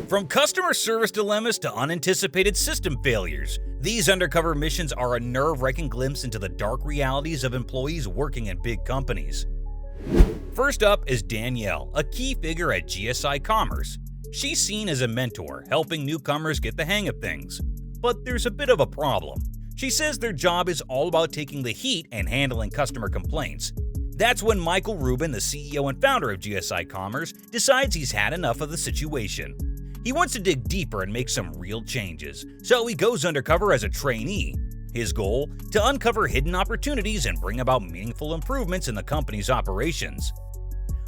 From customer service dilemmas to unanticipated system failures, these undercover missions are a nerve-wracking glimpse into the dark realities of employees working in big companies. First up is Danielle, a key figure at GSI Commerce. She's seen as a mentor, helping newcomers get the hang of things. But there's a bit of a problem. She says their job is all about taking the heat and handling customer complaints. That's when Michael Rubin, the CEO and founder of GSI Commerce, decides he's had enough of the situation. He wants to dig deeper and make some real changes, so he goes undercover as a trainee. His goal? To uncover hidden opportunities and bring about meaningful improvements in the company's operations.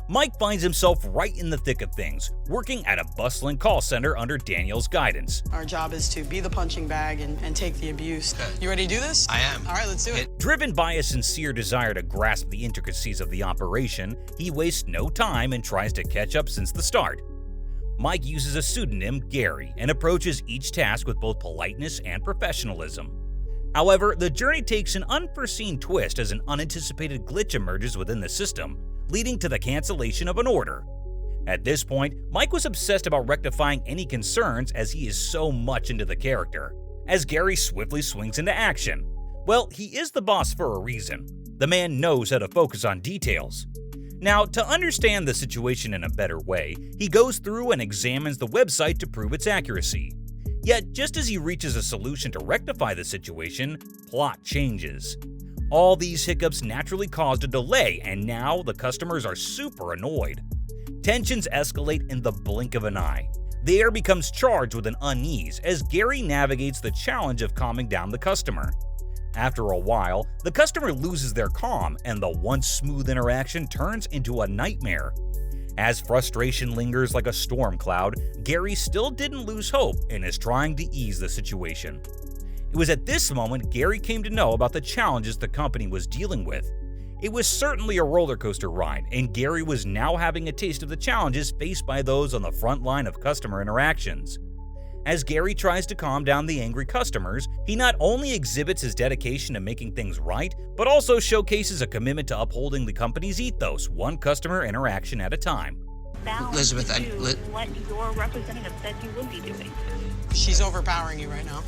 Mike finds himself right in the thick of things, working at a bustling call center under Danielle's guidance. Our job is to be the punching bag and take the abuse. Okay. You ready to do this? I am. All right, let's do it. Driven by a sincere desire to grasp the intricacies of the operation, he wastes no time and tries to catch up since the start. Mike uses a pseudonym, Gary, and approaches each task with both politeness and professionalism. However, the journey takes an unforeseen twist as an unanticipated glitch emerges within the system, leading to the cancellation of an order. At this point, Mike was obsessed about rectifying any concerns as he is so much into the character. As Gary swiftly swings into action. Well, he is the boss for a reason. The man knows how to focus on details. Now, to understand the situation in a better way, he goes through and examines the website to prove its accuracy. Yet, just as he reaches a solution to rectify the situation, plot changes. All these hiccups naturally caused a delay, and now the customers are super annoyed. Tensions escalate in the blink of an eye. The air becomes charged with an unease as Gary navigates the challenge of calming down the customer. After a while, the customer loses their calm, and the once smooth interaction turns into a nightmare. As frustration lingers like a storm cloud, Gary still didn't lose hope and is trying to ease the situation. It was at this moment Gary came to know about the challenges the company was dealing with. It was certainly a roller coaster ride, and Gary was now having a taste of the challenges faced by those on the front line of customer interactions. As Gary tries to calm down the angry customers, he not only exhibits his dedication to making things right, but also showcases a commitment to upholding the company's ethos, one customer interaction at a time. Elizabeth, what your representative said you would be doing. She's overpowering you right now.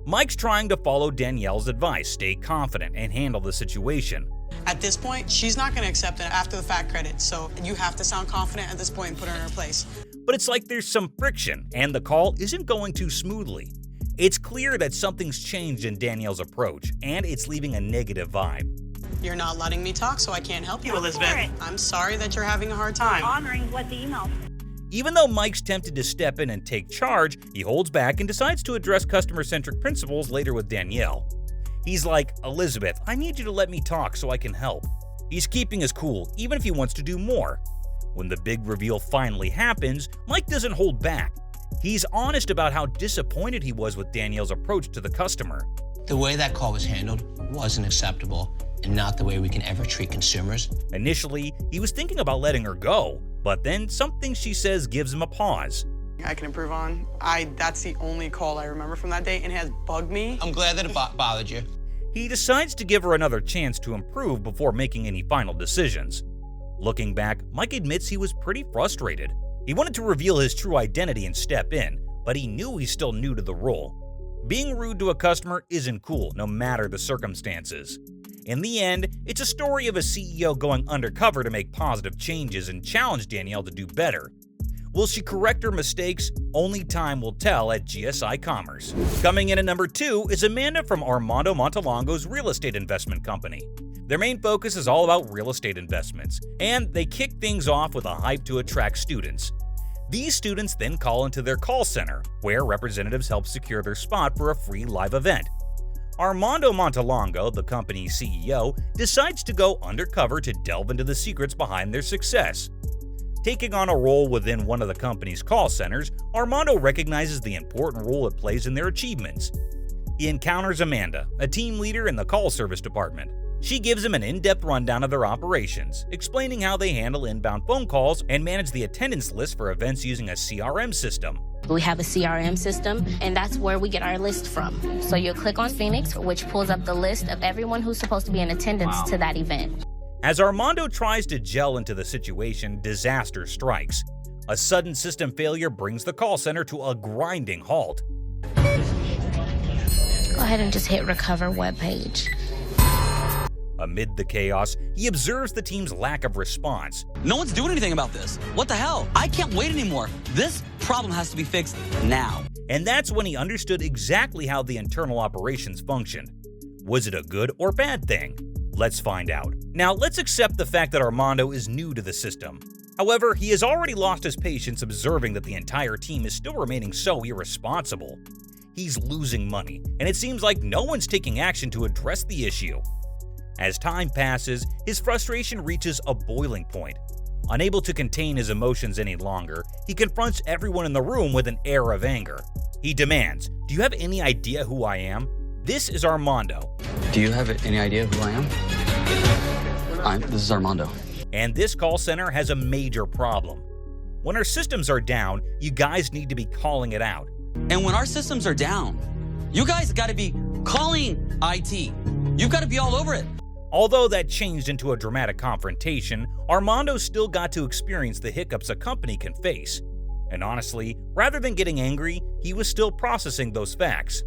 Mike's trying to follow Danielle's advice, stay confident, and handle the situation. At this point, she's not going to accept an after-the-fact credit, so you have to sound confident at this point and put her in her place. But it's like there's some friction, and the call isn't going too smoothly. It's clear that something's changed in Danielle's approach, and it's leaving a negative vibe. You're not letting me talk, so I can't help you, Go Elizabeth. for it. I'm sorry that you're having a hard time. Honoring what the email. Even though Mike's tempted to step in and take charge, he holds back and decides to address customer-centric principles later with Danielle. He's like, Elizabeth, I need you to let me talk so I can help. He's keeping his cool, even if he wants to do more. When the big reveal finally happens, Mike doesn't hold back. He's honest about how disappointed he was with Danielle's approach to the customer. The way that call was handled wasn't acceptable and not the way we can ever treat consumers. Initially, he was thinking about letting her go, but then something she says gives him a pause. I can improve on. That's the only call I remember from that day, and it has bugged me. I'm glad that it bothered you. He decides to give her another chance to improve before making any final decisions. Looking back, Mike admits he was pretty frustrated. He wanted to reveal his true identity and step in, but he knew he's still new to the role. Being rude to a customer isn't cool, no matter the circumstances. In the end, it's a story of a CEO going undercover to make positive changes and challenge Danielle to do better. Will she correct her mistakes? Only time will tell at GSI Commerce. Coming in at number 2 is Amanda from Armando Montalongo's real estate investment company. Their main focus is all about real estate investments, and they kick things off with a hype to attract students. These students then call into their call center, where representatives help secure their spot for a free live event. Armando Montalongo, the company's CEO, decides to go undercover to delve into the secrets behind their success. Taking on a role within one of the company's call centers, Armando recognizes the important role it plays in their achievements. He encounters Amanda, a team leader in the call service department. She gives him an in-depth rundown of their operations, explaining how they handle inbound phone calls and manage the attendance list for events using a CRM system. We have a CRM system, and that's where we get our list from. So you'll click on Phoenix, which pulls up the list of everyone who's supposed to be in attendance to that event. As Armando tries to gel into the situation, disaster strikes. A sudden system failure brings the call center to a grinding halt. Go ahead and just hit recover webpage. Amid the chaos, he observes the team's lack of response. No one's doing anything about this. What the hell? I can't wait anymore. This problem has to be fixed now. And that's when he understood exactly how the internal operations functioned. Was it a good or bad thing? Let's find out. Now, let's accept the fact that Armando is new to the system. However, he has already lost his patience observing that the entire team is still remaining so irresponsible. He's losing money, and it seems like no one's taking action to address the issue. As time passes, his frustration reaches a boiling point. Unable to contain his emotions any longer, he confronts everyone in the room with an air of anger. He demands, "Do you have any idea who I am? This is Armando." Do you have any idea who I am? This is Armando. And this call center has a major problem. When our systems are down, you guys need to be calling it out. And when our systems are down, you guys got to be calling IT. You've got to be all over it. Although that changed into a dramatic confrontation, Armando still got to experience the hiccups a company can face. And honestly, rather than getting angry, he was still processing those facts.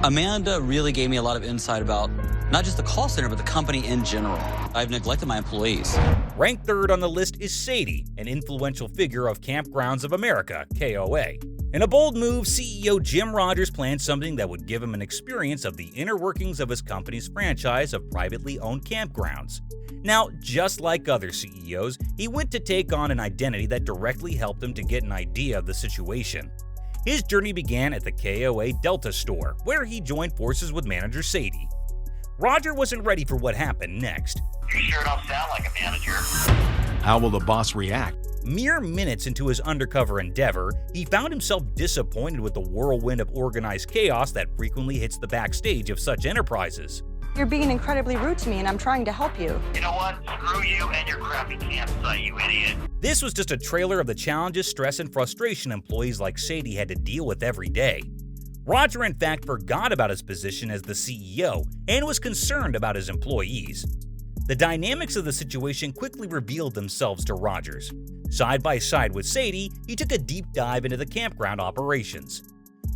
Amanda really gave me a lot of insight about not just the call center, but the company in general. I've neglected my employees. Ranked third on the list is Sadie, an influential figure of Campgrounds of America, KOA. In a bold move, CEO Jim Rogers planned something that would give him an experience of the inner workings of his company's franchise of privately owned campgrounds. Now, just like other CEOs, he went to take on an identity that directly helped him to get an idea of the situation. His journey began at the KOA Delta store, where he joined forces with manager Sadie. Roger wasn't ready for what happened next. You sure don't sound like a manager. How will the boss react? Mere minutes into his undercover endeavor, he found himself disappointed with the whirlwind of organized chaos that frequently hits the backstage of such enterprises. You're being incredibly rude to me, and I'm trying to help you. You know what? Screw you and your crappy campsite, you idiot. This was just a trailer of the challenges, stress, and frustration employees like Sadie had to deal with every day. Roger, in fact, forgot about his position as the CEO and was concerned about his employees. The dynamics of the situation quickly revealed themselves to Rogers. Side by side with Sadie, he took a deep dive into the campground operations.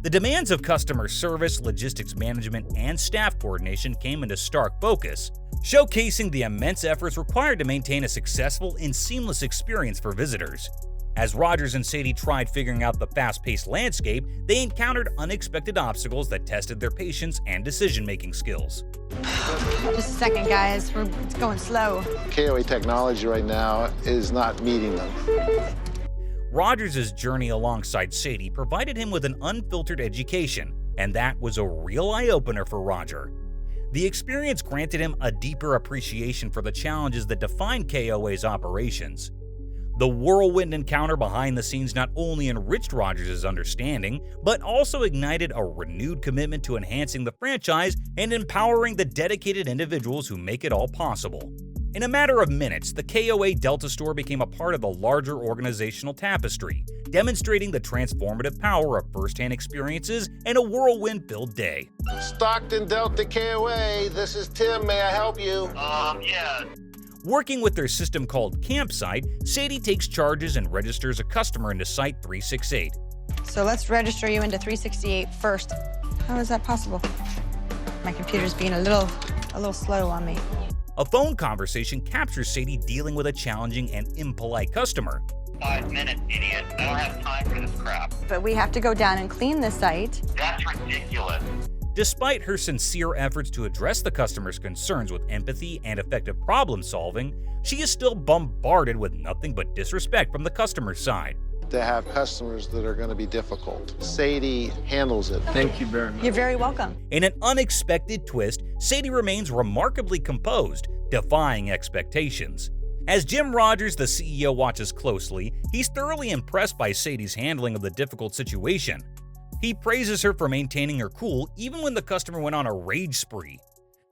The demands of customer service, logistics management, and staff coordination came into stark focus, showcasing the immense efforts required to maintain a successful and seamless experience for visitors. As Rogers and Sadie tried figuring out the fast-paced landscape, they encountered unexpected obstacles that tested their patience and decision-making skills. Just a second, guys. It's going slow. KOA technology right now is not meeting them. Rogers' journey alongside Sadie provided him with an unfiltered education, and that was a real eye-opener for Roger. The experience granted him a deeper appreciation for the challenges that define KOA's operations. The whirlwind encounter behind the scenes not only enriched Rogers' understanding, but also ignited a renewed commitment to enhancing the franchise and empowering the dedicated individuals who make it all possible. In a matter of minutes, the KOA Delta store became a part of the larger organizational tapestry, demonstrating the transformative power of first-hand experiences and a whirlwind-filled day. Stockton Delta KOA, this is Tim. May I help you? Yeah. Working with their system called Campsite, Sadie takes charges and registers a customer into Site 368. So let's register you into 368 first. How is that possible? My computer's being a little slow on me. A phone conversation captures Sadie dealing with a challenging and impolite customer. 5 minutes, idiot. I don't have time for this crap. But we have to go down and clean the site. That's ridiculous. Despite her sincere efforts to address the customer's concerns with empathy and effective problem solving, she is still bombarded with nothing but disrespect from the customer's side. To have customers that are going to be difficult. Sadie handles it. Thank you very much. You're very welcome. In an unexpected twist, Sadie remains remarkably composed, defying expectations. As Jim Rogers, the CEO, watches closely, he's thoroughly impressed by Sadie's handling of the difficult situation. He praises her for maintaining her cool even when the customer went on a rage spree.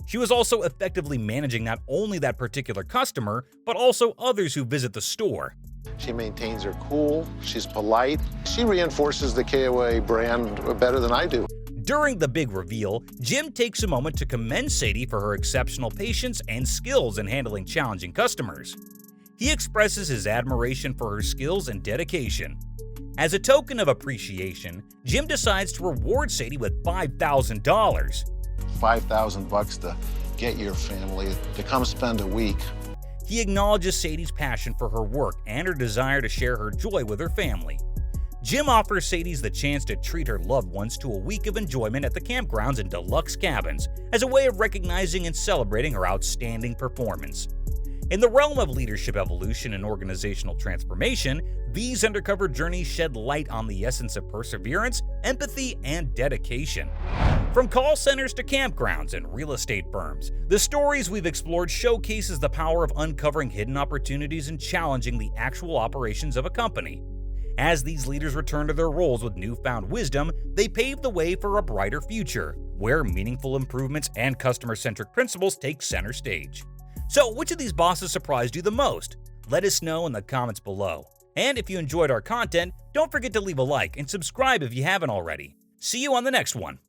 She was also effectively managing not only that particular customer, but also others who visit the store. She maintains her cool, she's polite. She reinforces the KOA brand better than I do. During the big reveal, Jim takes a moment to commend Sadie for her exceptional patience and skills in handling challenging customers. He expresses his admiration for her skills and dedication. As a token of appreciation, Jim decides to reward Sadie with $5,000. $5,000 to get your family to come spend a week. He acknowledges Sadie's passion for her work and her desire to share her joy with her family. Jim offers Sadie the chance to treat her loved ones to a week of enjoyment at the campgrounds and deluxe cabins as a way of recognizing and celebrating her outstanding performance. In the realm of leadership evolution and organizational transformation, these undercover journeys shed light on the essence of perseverance, empathy, and dedication. From call centers to campgrounds and real estate firms, the stories we've explored showcases the power of uncovering hidden opportunities and challenging the actual operations of a company. As these leaders return to their roles with newfound wisdom, they pave the way for a brighter future, where meaningful improvements and customer-centric principles take center stage. So, which of these bosses surprised you the most? Let us know in the comments below. And if you enjoyed our content, don't forget to leave a like and subscribe if you haven't already. See you on the next one.